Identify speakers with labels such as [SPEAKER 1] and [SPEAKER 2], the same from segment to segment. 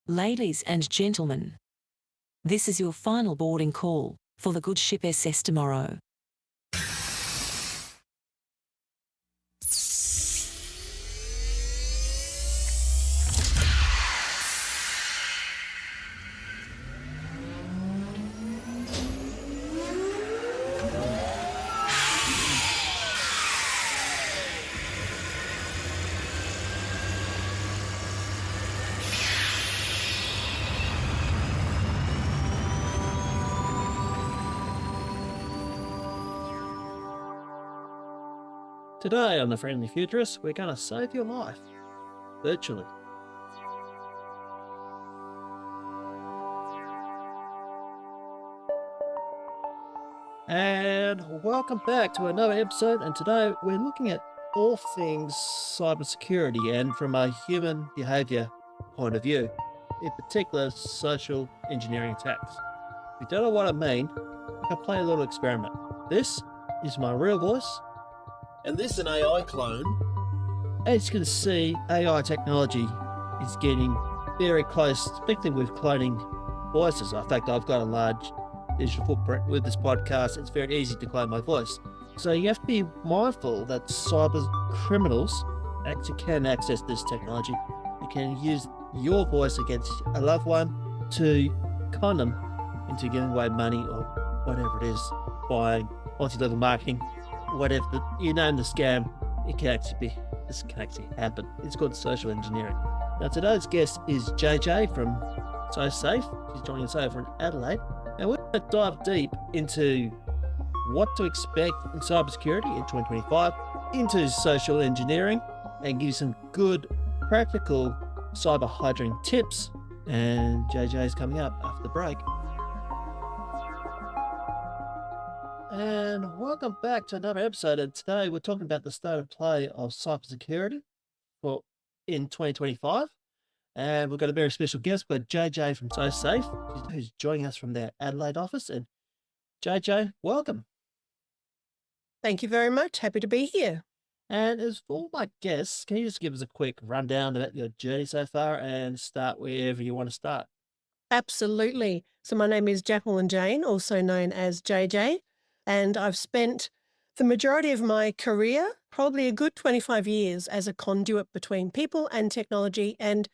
[SPEAKER 1] Ladies and gentlemen, this is your final boarding call for the good ship SS tomorrow.
[SPEAKER 2] Today on The Friendly Futurist, we're going to save your life, virtually. And welcome back to another episode, and today we're looking at all things cybersecurity and from a human behaviour point of view, in particular social engineering attacks. If you don't know what I mean, we can play a little experiment. This is my real voice, and this is an AI clone. As you can see, AI technology is getting very close, especially with cloning voices. In fact, I've got a large digital footprint with this podcast. It's very easy to clone my voice. So you have to be mindful that cyber criminals actually can access this technology. You can use your voice against a loved one to con them into giving away money or whatever it is, buying multi-level marketing, whatever you name the scam. This can actually happen. It's called social engineering. Now today's guest is JJ from SoSafe. She's joining us over in Adelaide, and we're going to dive deep into what to expect in cybersecurity in 2025, into social engineering, and give you some good practical cyber hygiene tips. And JJ is coming up after the break. And welcome back to another episode. And today we're talking about the state of play of cybersecurity in 2025. And we've got a very special guest. We've got JJ from SoSafe, who's joining us from their Adelaide office. And JJ, welcome.
[SPEAKER 3] Thank you very much. Happy to be here.
[SPEAKER 2] And as for all my guests, can you just give us a quick rundown about your journey so far and start wherever you want to start?
[SPEAKER 3] Absolutely. So my name is Jacqueline Jane, also known as JJ, and I've spent the majority of my career, probably a good 25 years, as a conduit between people and technology and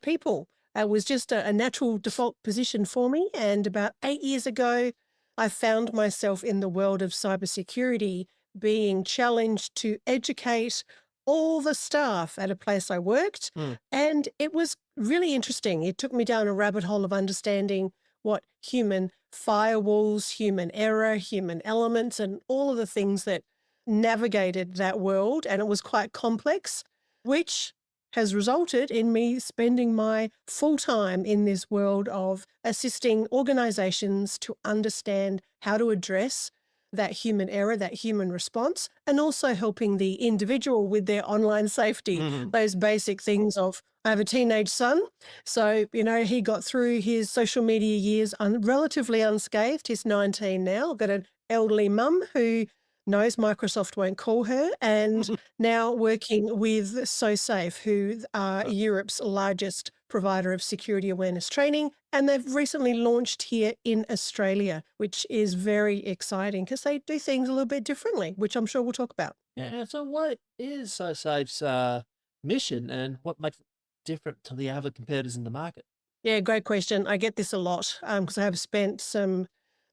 [SPEAKER 3] people. It was just a natural default position for me. And about 8 years ago, I found myself in the world of cybersecurity being challenged to educate all the staff at a place I worked. And it was really interesting. It took me down a rabbit hole of understanding what human firewalls, human error, human elements, and all of the things that navigated that world. And it was quite complex, which has resulted in me spending my full time in this world of assisting organizations to understand how to address that human error, that human response, and also helping the individual with their online safety, those basic things of, I have a teenage son, so, he got through his social media years relatively unscathed. He's 19 now. I've got an elderly mum who knows Microsoft won't call her, and now working with SoSafe, who are Europe's largest provider of security awareness training. And they've recently launched here in Australia, which is very exciting because they do things a little bit differently, which I'm sure we'll talk about.
[SPEAKER 2] Yeah, so what is SoSafe's mission and what makes it different to the other competitors in the market?
[SPEAKER 3] Yeah, great question. I get this a lot because I have spent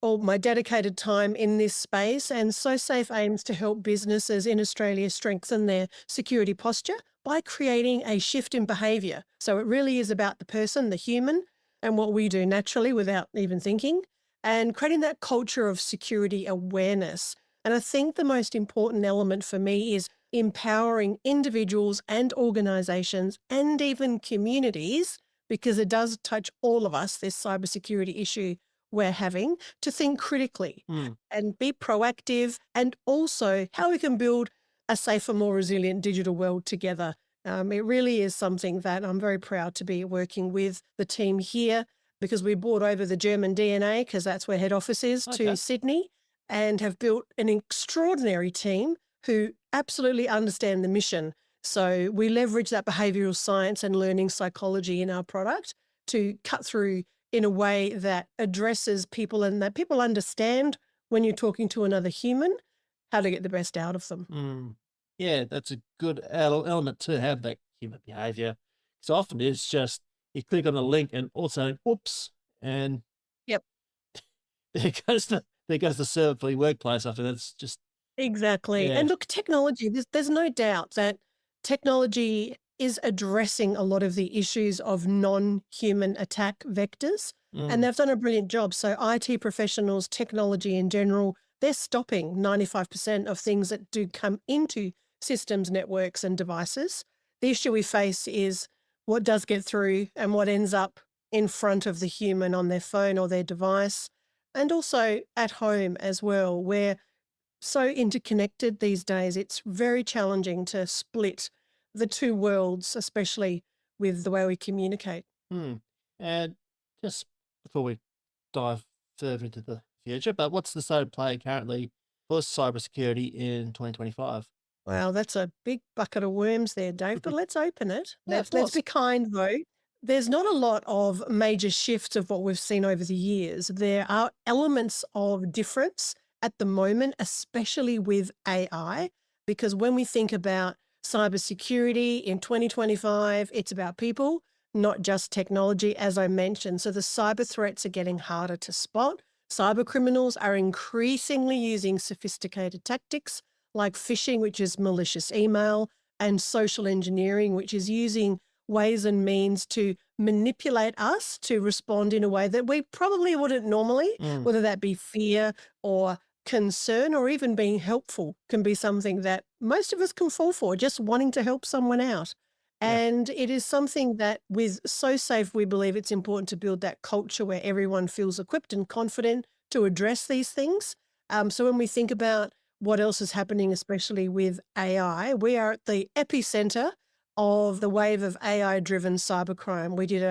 [SPEAKER 3] all my dedicated time in this space, and SoSafe aims to help businesses in Australia strengthen their security posture by creating a shift in behaviour. So it really is about the person, the human, and what we do naturally without even thinking, and creating that culture of security awareness. And I think the most important element for me is empowering individuals and organisations and even communities, because it does touch all of us, this cybersecurity issue we're having, to think critically and be proactive, and also how we can build a safer, more resilient digital world together. It really is something that I'm very proud to be working with the team here, because we brought over the German DNA, because that's where head office is, to Sydney, and have built an extraordinary team who absolutely understand the mission So we leverage that behavioral science and learning psychology in our product to cut through in a way that addresses people and that people understand when you're talking to another human how to get the best out of them.
[SPEAKER 2] Mm. Yeah, that's a good element to have, that human behavior. So often it's just you click on a link and also, whoops, and
[SPEAKER 3] Yep.
[SPEAKER 2] there goes the server for your workplace after that's just,
[SPEAKER 3] Exactly.
[SPEAKER 2] yeah.
[SPEAKER 3] And look, technology, there's no doubt that technology is addressing a lot of the issues of non-human attack vectors, and
[SPEAKER 2] Mm.
[SPEAKER 3] they've done a brilliant job. So IT professionals, technology in general, they're stopping 95% of things that do come into systems, networks, and devices. The issue we face is what does get through and what ends up in front of the human on their phone or their device, and also at home as well, where so interconnected these days. It's very challenging to split the two worlds, especially with the way we communicate.
[SPEAKER 2] Mm. And just before we dive further into the future, but what's the state of play currently for cybersecurity in 2025?
[SPEAKER 3] Wow, that's a big bucket of worms there, Dave, but let's open it.
[SPEAKER 2] Yeah, of
[SPEAKER 3] Let's
[SPEAKER 2] course.
[SPEAKER 3] be kind, though. There's not a lot of major shifts of what we've seen over the years. There are elements of difference at the moment, especially with AI, because when we think about cybersecurity in 2025, it's about people, not just technology, as I mentioned. So the cyber threats are getting harder to spot. Cyber criminals are increasingly using sophisticated tactics like phishing, which is malicious email, and social engineering, which is using ways and means to manipulate us to respond in a way that we probably wouldn't normally,
[SPEAKER 2] Mm.
[SPEAKER 3] whether that be fear or concern or even being helpful can be something that most of us can fall for, just wanting to help someone out.
[SPEAKER 2] Yeah.
[SPEAKER 3] And it is something that with SoSafe, we believe it's important to build that culture where everyone feels equipped and confident to address these things. So when we think about what else is happening, especially with AI, we are at the epicenter of the wave of AI-driven cybercrime. We did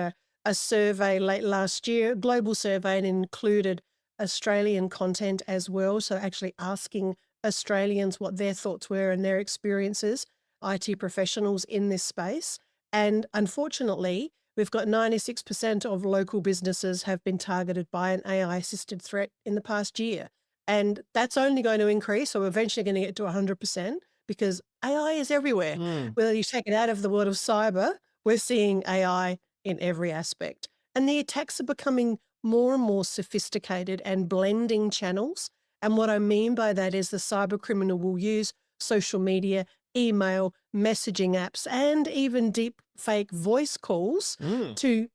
[SPEAKER 3] a survey late last year, a global survey, and included Australian content as well. So actually asking Australians what their thoughts were and their experiences, IT professionals in this space. And unfortunately, we've got 96% of local businesses have been targeted by an AI-assisted threat in the past year. And that's only going to increase. So we're eventually going to get to 100% because AI is everywhere.
[SPEAKER 2] Mm.
[SPEAKER 3] Whether you take it out of the world of cyber, we're seeing AI in every aspect. And the attacks are becoming more and more sophisticated and blending channels. And what I mean by that is the cyber criminal will use social media, email, messaging apps, and even deep fake voice calls
[SPEAKER 2] Mm.
[SPEAKER 3] to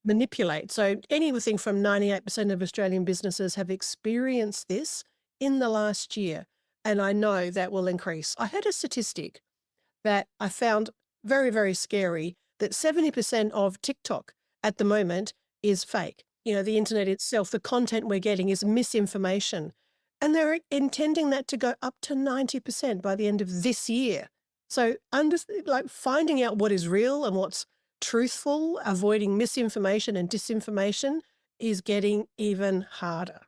[SPEAKER 3] manipulate. So anything from 98% of Australian businesses have experienced this in the last year. And I know that will increase. I heard a statistic that I found very, very scary, that 70% of TikTok at the moment is fake. You know, the internet itself, the content we're getting is misinformation. And they're intending that to go up to 90% by the end of this year. So like finding out what is real and what's truthful, avoiding misinformation and disinformation is getting even harder.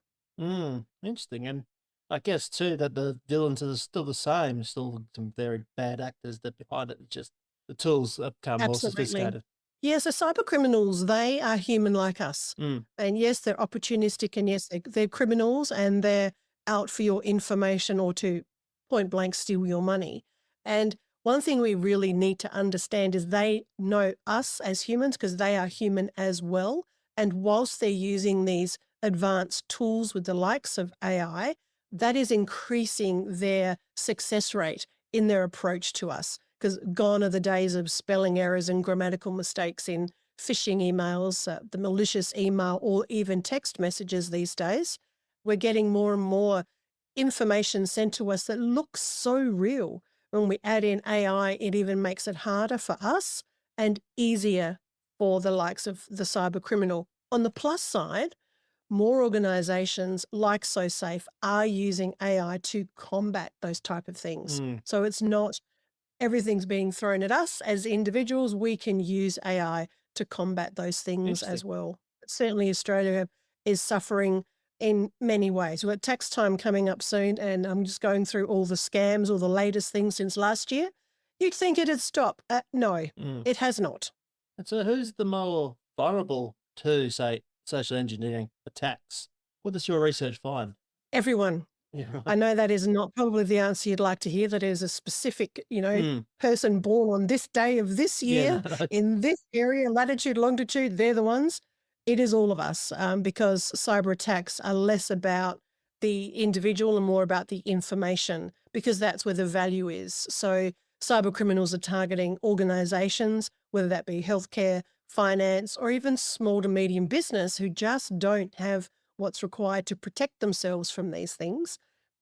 [SPEAKER 2] Interesting. And I guess too that the villains are still the same, still some very bad actors that behind it. It's just the tools have become more
[SPEAKER 3] Absolutely.
[SPEAKER 2] sophisticated.
[SPEAKER 3] Yeah, so cyber criminals, they are human like us.
[SPEAKER 2] Mm.
[SPEAKER 3] And yes, they're opportunistic, and yes, they're criminals, and they're out for your information or to point blank steal your money. And one thing we really need to understand is they know us as humans because they are human as well. And whilst they're using these advanced tools with the likes of AI, that is increasing their success rate in their approach to us, because gone are the days of spelling errors and grammatical mistakes in phishing emails, the malicious email, or even text messages these days. We're getting more and more information sent to us that looks so real. When we add in AI, it even makes it harder for us and easier for the likes of the cyber criminal. On the plus side, more organizations like SoSafe are using AI to combat those type of things.
[SPEAKER 2] Mm.
[SPEAKER 3] So it's not everything's being thrown at us as individuals. We can use AI to combat those things
[SPEAKER 2] Interesting.
[SPEAKER 3] as well. Certainly Australia is suffering in many ways. We've got tax time coming up soon, and I'm just going through all the scams, all the latest things since last year. You'd think it'd stop. No,
[SPEAKER 2] Mm.
[SPEAKER 3] it has not.
[SPEAKER 2] And so who's the more vulnerable to, say, social engineering attacks? What does your research find?
[SPEAKER 3] Everyone.
[SPEAKER 2] Yeah,
[SPEAKER 3] I
[SPEAKER 2] right.
[SPEAKER 3] know that is not probably the answer you'd like to hear, that is a specific,
[SPEAKER 2] Mm.
[SPEAKER 3] person born on this day of this
[SPEAKER 2] Yeah,
[SPEAKER 3] year
[SPEAKER 2] no, no.
[SPEAKER 3] in this area, latitude, longitude, they're the ones. It is all of us, because cyber attacks are less about the individual and more about the information, because that's where the value is. So cyber criminals are targeting organizations, whether that be healthcare, finance, or even small to medium business who just don't have what's required to protect themselves from these things.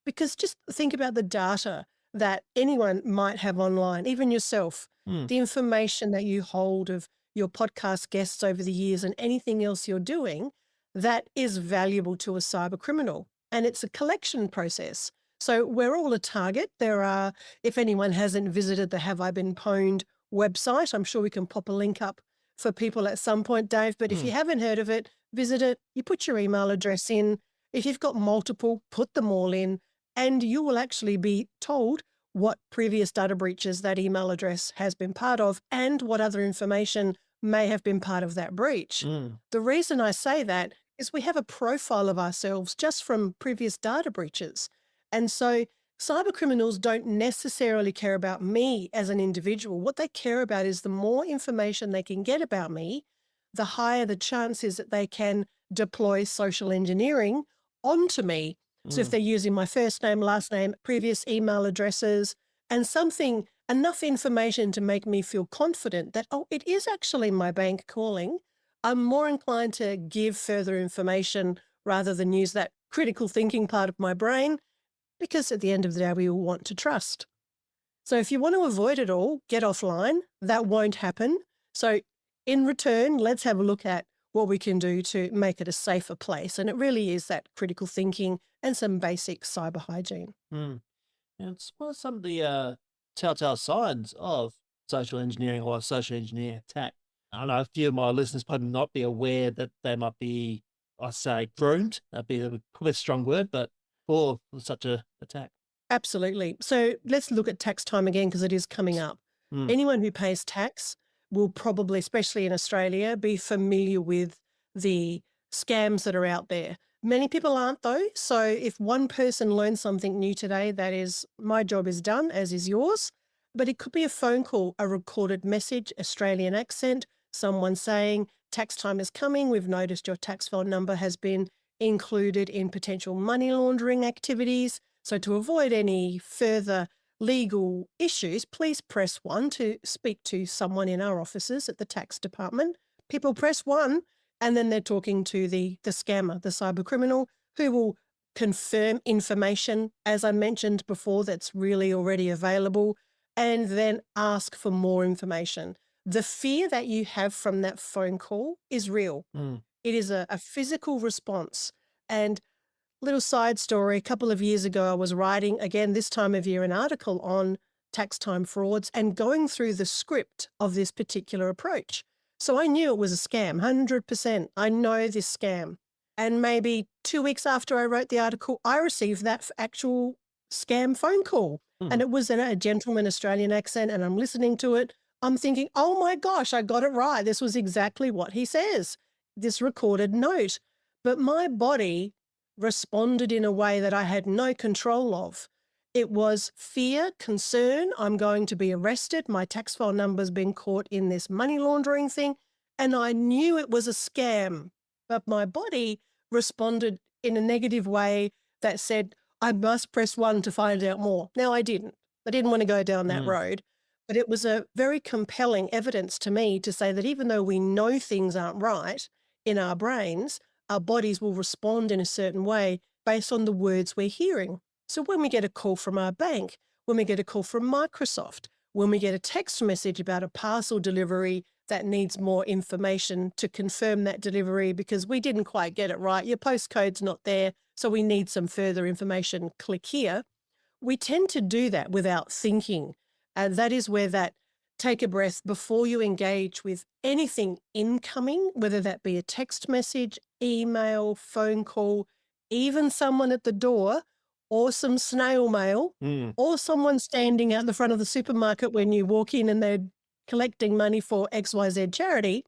[SPEAKER 3] Because just think about the data that anyone might have online, even yourself,
[SPEAKER 2] Mm.
[SPEAKER 3] the information that you hold of your podcast guests over the years and anything else you're doing, that is valuable to a cyber criminal. And it's a collection process. So we're all a target. There are, if anyone hasn't visited the Have I Been Pwned website, I'm sure we can pop a link up for people at some point, Dave. But if you
[SPEAKER 2] Mm.
[SPEAKER 3] haven't heard of it, visit it. You put your email address in. If you've got multiple, put them all in, and you will actually be told what previous data breaches that email address has been part of and what other information may have been part of that breach.
[SPEAKER 2] Mm.
[SPEAKER 3] The reason I say that is we have a profile of ourselves just from previous data breaches. And so cyber criminals don't necessarily care about me as an individual. What they care about is the more information they can get about me, the higher the chance is that they can deploy social engineering onto me. So if
[SPEAKER 2] Mm.
[SPEAKER 3] they're using my first name, last name, previous email addresses, and something, enough information to make me feel confident that, oh, it is actually my bank calling, I'm more inclined to give further information rather than use that critical thinking part of my brain, because at the end of the day, we all want to trust. So if you want to avoid it all, get offline. That won't happen. So in return, let's have a look at what we can do to make it a safer place. And it really is that critical thinking and some basic cyber hygiene.
[SPEAKER 2] Mm. And what are some of the telltale signs of social engineering or a social engineering attack? I don't know, a few of my listeners probably not be aware that they might be, I say, groomed. That'd be probably a strong word, but for such a attack.
[SPEAKER 3] Absolutely. So let's look at tax time again, because it is coming up.
[SPEAKER 2] Mm.
[SPEAKER 3] Anyone who pays tax will probably, especially in Australia, be familiar with the scams that are out there. Many people aren't, though. So if one person learns something new today, that is, my job is done, as is yours. But it could be a phone call, a recorded message, Australian accent, someone saying, tax time is coming. We've noticed your tax file number has been included in potential money laundering activities. So to avoid any further legal issues, please press 1 to speak to someone in our offices at the tax department. People press 1 and then they're talking to the scammer, the cyber criminal, who will confirm information, as I mentioned before, that's really already available, and then ask for more information. The fear that you have from that phone call is real.
[SPEAKER 2] Mm.
[SPEAKER 3] It is a physical response. And little side story, a couple of years ago, I was writing, again, this time of year, an article on tax time frauds and going through the script of this particular approach. So I knew it was a scam, 100%. I know this scam. And maybe 2 weeks after I wrote the article, I received that actual scam phone call. And
[SPEAKER 2] Mm.
[SPEAKER 3] it was in a gentleman Australian accent, and I'm listening to it. I'm thinking, oh my gosh, I got it right. This was exactly what he says, this recorded note. But my body responded in a way that I had no control of. It was fear, concern, I'm going to be arrested, my tax file number's been caught in this money laundering thing, and I knew it was a scam. But my body responded in a negative way that said, I must press 1 to find out more. Now, I didn't. I didn't want to go down that
[SPEAKER 2] Mm.
[SPEAKER 3] road. But it was a very compelling evidence to me to say that even though we know things aren't right in our brains, our bodies will respond in a certain way based on the words we're hearing. So when we get a call from our bank, when we get a call from Microsoft, when we get a text message about a parcel delivery that needs more information to confirm that delivery because we didn't quite get it right, your postcode's not there, so we need some further information, click here. We tend to do that without thinking. And that is where that take a breath before you engage with anything incoming, whether that be a text message, email, phone call, even someone at the door, or some snail mail, or someone standing out the front of the supermarket when you walk in and they're collecting money for XYZ charity,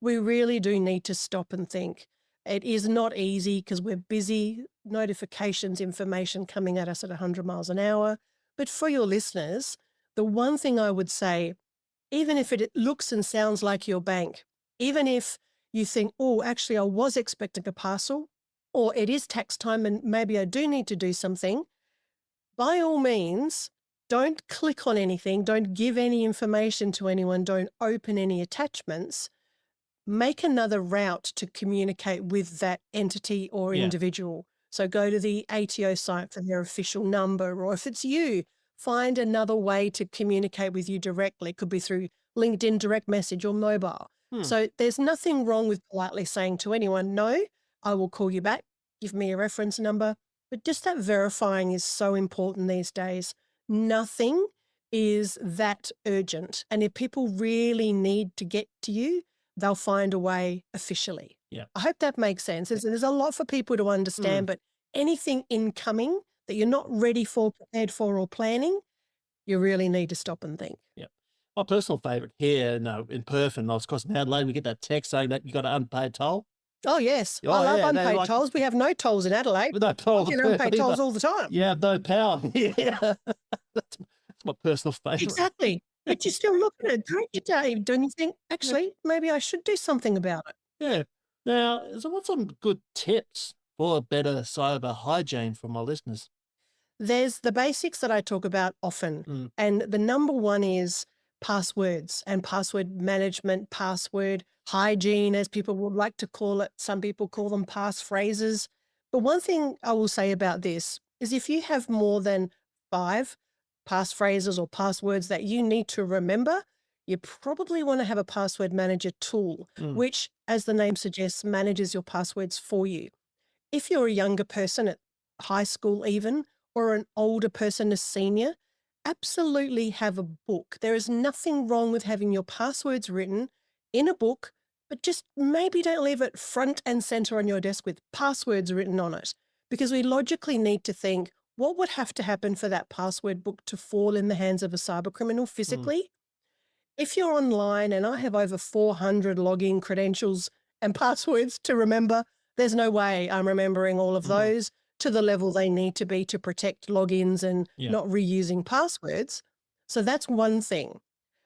[SPEAKER 3] we really do need to stop and think. It is not easy because we're busy, notifications, information coming at us at 100 miles an hour. But for your listeners, the one thing I would say, even if it looks and sounds like your bank, even if you think, oh, actually, I was expecting a parcel, or it is tax time and maybe I do need to do something, by all means, don't click on anything, don't give any information to anyone, don't open any attachments. Make another route to communicate with that entity or
[SPEAKER 2] Yeah.
[SPEAKER 3] individual. So go to the ATO site for their official number, or if it's you, find another way to communicate with you directly. It could be through LinkedIn direct message or mobile. So there's nothing wrong with politely saying to anyone, no, I will call you back, give me a reference number. But just that verifying is so important these days. Nothing is that urgent. And if people really need to get to you, they'll find a way officially.
[SPEAKER 2] Yeah.
[SPEAKER 3] I hope that makes sense. There's a lot for people to understand, but anything incoming that you're not ready for, prepared for, or planning, you really need to stop and think.
[SPEAKER 2] Yeah. My personal favourite here in Perth, and of course in Adelaide, we get that text saying that you got an unpaid toll.
[SPEAKER 3] Oh, yes.
[SPEAKER 2] Oh,
[SPEAKER 3] I love
[SPEAKER 2] yeah, they're
[SPEAKER 3] unpaid
[SPEAKER 2] like-
[SPEAKER 3] tolls. We have no tolls in Adelaide.
[SPEAKER 2] With no toll.
[SPEAKER 3] I get unpaid tolls all the time.
[SPEAKER 2] Yeah, no power. Yeah. That's my personal favourite.
[SPEAKER 3] Exactly. But you still look at it, don't you, Dave? Don't you think, actually, maybe I should do something about it?
[SPEAKER 2] Yeah. Now, so what's some good tips for better cyber hygiene for my listeners?
[SPEAKER 3] There's the basics that I talk about often. And the number one is passwords and password management, password hygiene, as people would like to call it. Some people call them passphrases. But one thing I will say about this is if you have more than 5 passphrases or passwords that you need to remember, you probably want to have a password manager tool, which, as the name suggests, manages your passwords for you. If you're a younger person at high school even, or an older person, a senior, absolutely have a book. There is nothing wrong with having your passwords written in a book, but just maybe don't leave it front and center on your desk with passwords written on it, because we logically need to think, what would have to happen for that password book to fall in the hands of a cyber criminal physically? If you're online and I have over 400 login credentials and passwords to remember, there's no way I'm remembering all of those to the level they need to be to protect logins and not reusing passwords. So that's one thing.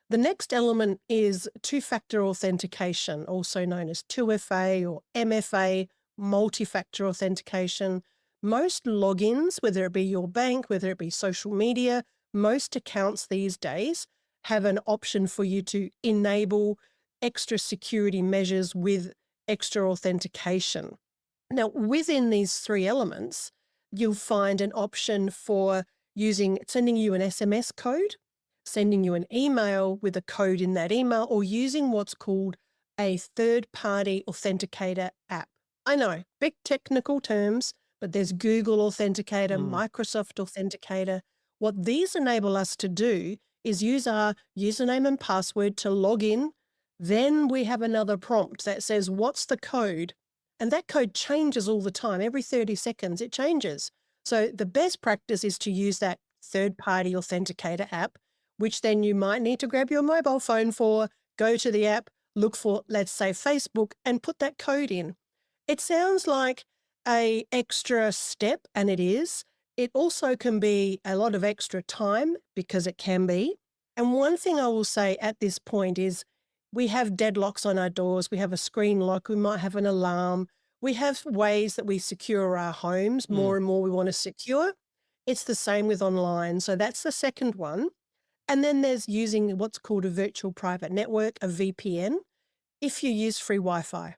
[SPEAKER 3] The next element is two-factor authentication, also known as 2FA or MFA, multi-factor authentication. Most logins, whether it be your bank, whether it be social media, most accounts these days have an option for you to enable extra security measures with extra authentication. Now, within these 3 elements, you'll find an option for sending you an SMS code, sending you an email with a code in that email, or using what's called a third-party authenticator app. I know, big technical terms, but there's Google Authenticator, Microsoft Authenticator. What these enable us to do is use our username and password to log in. Then we have another prompt that says, what's the code? And that code changes all the time. Every 30 seconds, it changes. So the best practice is to use that third-party authenticator app, which then you might need to grab your mobile phone for, go to the app, look for, let's say, Facebook, and put that code in. It sounds like an extra step, and it is. It also can be a lot of extra time, because it can be. And one thing I will say at this point is we have deadlocks on our doors. We have a screen lock. We might have an alarm. We have ways that we secure our homes. More and more we want to secure. It's the same with online. So that's the second one. And then there's using what's called a virtual private network, a VPN, if you use free Wi-Fi.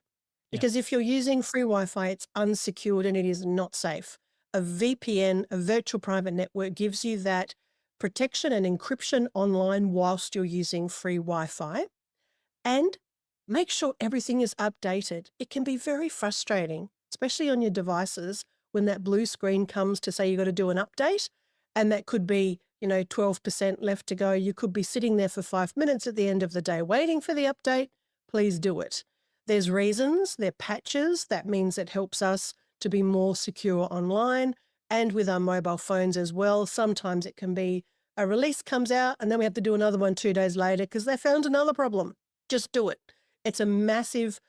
[SPEAKER 3] Because if you're using free Wi-Fi, it's unsecured and it is not safe. A VPN, a virtual private network, gives you that protection and encryption online whilst you're using free Wi-Fi. And make sure everything is updated. It can be very frustrating, especially on your devices, when that blue screen comes to say you've got to do an update, and that could be 12% left to go. You could be sitting there for 5 minutes at the end of the day waiting for the update. Please do it. There's reasons, they're patches. That means it helps us to be more secure online. and with our mobile phones as well. Sometimes it can be a release comes out and then we have to do another one 2 days later because they found another problem. Just do it. It's a massive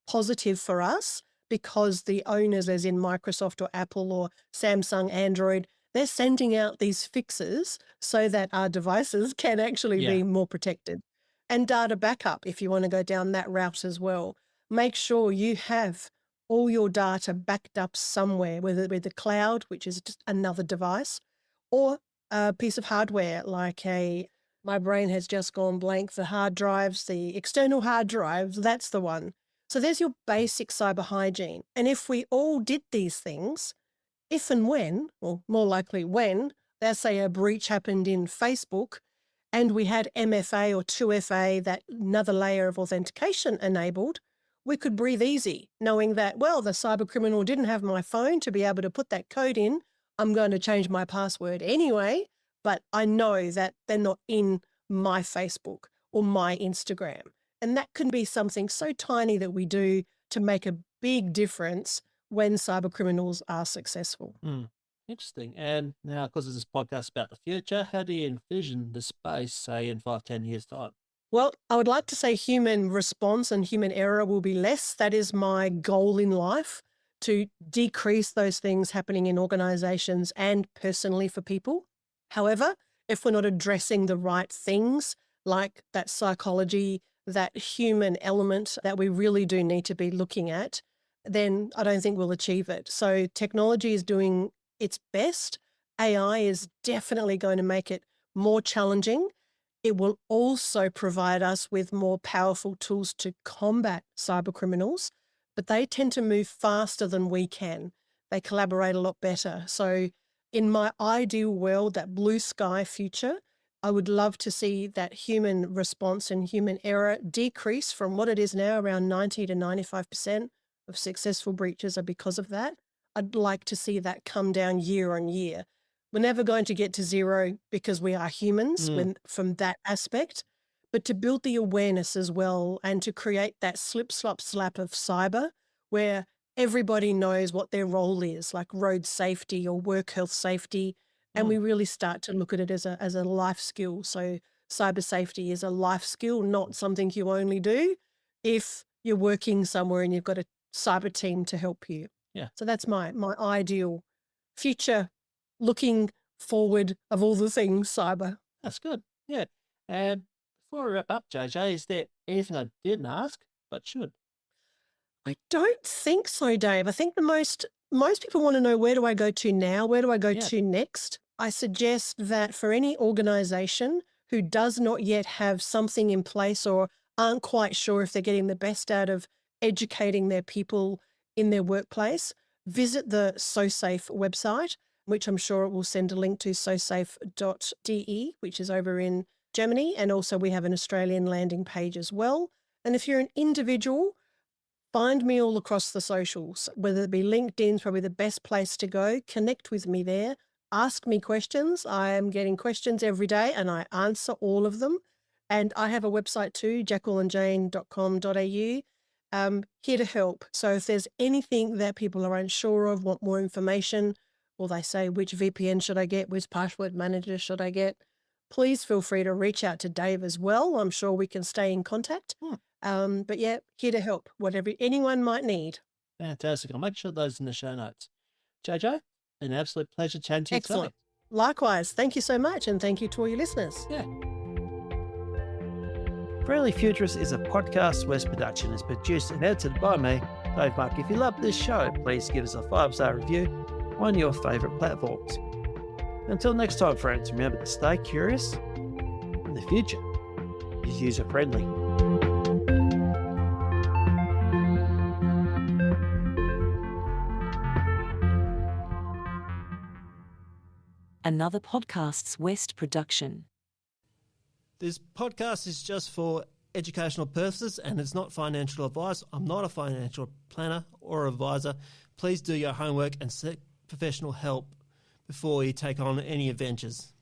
[SPEAKER 3] positive for us because the owners, as in Microsoft or Apple or Samsung, Android, they're sending out these fixes so that our devices can actually be more protected. And data backup, if you want to go down that route as well. Make sure you have all your data backed up somewhere, whether it be the cloud, which is just another device, or a piece of hardware like my brain has just gone blank, the hard drives, the external hard drives, that's the one. So there's your basic cyber hygiene. And if we all did these things, if and when, or more likely when, let's say a breach happened in Facebook and we had MFA or 2FA, that another layer of authentication enabled, we could breathe easy knowing that, well, the cyber criminal didn't have my phone to be able to put that code in. I'm going to change my password anyway, but I know that they're not in my Facebook or my Instagram. And that can be something so tiny that we do to make a big difference when cyber criminals are successful.
[SPEAKER 2] Interesting. And now, because this podcast about the future, how do you envision the space, say, in 5-10 years' time?
[SPEAKER 3] Well, I would like to say human response and human error will be less. That is my goal in life, to decrease those things happening in organizations and personally for people. However, if we're not addressing the right things, like that psychology, that human element that we really do need to be looking at, then I don't think we'll achieve it. So technology is doing its best. AI is definitely going to make it more challenging. It will also provide us with more powerful tools to combat cyber criminals, but they tend to move faster than we can. They collaborate a lot better. So in my ideal world, that blue sky future, I would love to see that human response and human error decrease from what it is now, around 90 to 95% of successful breaches are because of that. I'd like to see that come down year on year. We're never going to get to zero because we are humans from that aspect, but to build the awareness as well and to create that slip, slop, slap of cyber where everybody knows what their role is, like road safety or work health safety, and we really start to look at it as a life skill. So cyber safety is a life skill, not something you only do if you're working somewhere and you've got a cyber team to help you.
[SPEAKER 2] Yeah.
[SPEAKER 3] So that's my ideal future looking forward of all the things cyber.
[SPEAKER 2] That's good. Yeah. And before we wrap up, JJ, is there anything I didn't ask but should?
[SPEAKER 3] I don't think so, Dave. I think the most people want to know, where do I go to now? Where do I go to next? I suggest that for any organization who does not yet have something in place or aren't quite sure if they're getting the best out of educating their people in their workplace, visit the SoSafe website, which I'm sure it will send a link to, sosafe.de, which is over in Germany. And also we have an Australian landing page as well. And if you're an individual, find me all across the socials, whether it be LinkedIn's probably the best place to go. Connect with me there. Ask me questions. I am getting questions every day and I answer all of them. And I have a website too, jacquelineJane.com.au. Here to help. So if there's anything that people are unsure of, want more information, or they say, which VPN should I get, which password manager should I get, please feel free to reach out to Dave as well. I'm sure we can stay in contact. But yeah, here to help, whatever anyone might need.
[SPEAKER 2] Fantastic. I'll make sure those in the show notes. JJ, an absolute pleasure chatting to you
[SPEAKER 3] Excellent.
[SPEAKER 2] today.
[SPEAKER 3] Likewise. Thank you so much. And thank you to all your listeners.
[SPEAKER 2] Yeah. Friendly Futurist is a podcast West production. It's produced and edited by me, Dave Mark. If you love this show, please give us a 5-star review on your favourite platforms. Until next time, friends, remember to stay curious, and the future is user-friendly.
[SPEAKER 1] Another Podcasts West production.
[SPEAKER 2] This podcast is just for educational purposes and it's not financial advice. I'm not a financial planner or advisor. Please do your homework and seek professional help before you take on any adventures.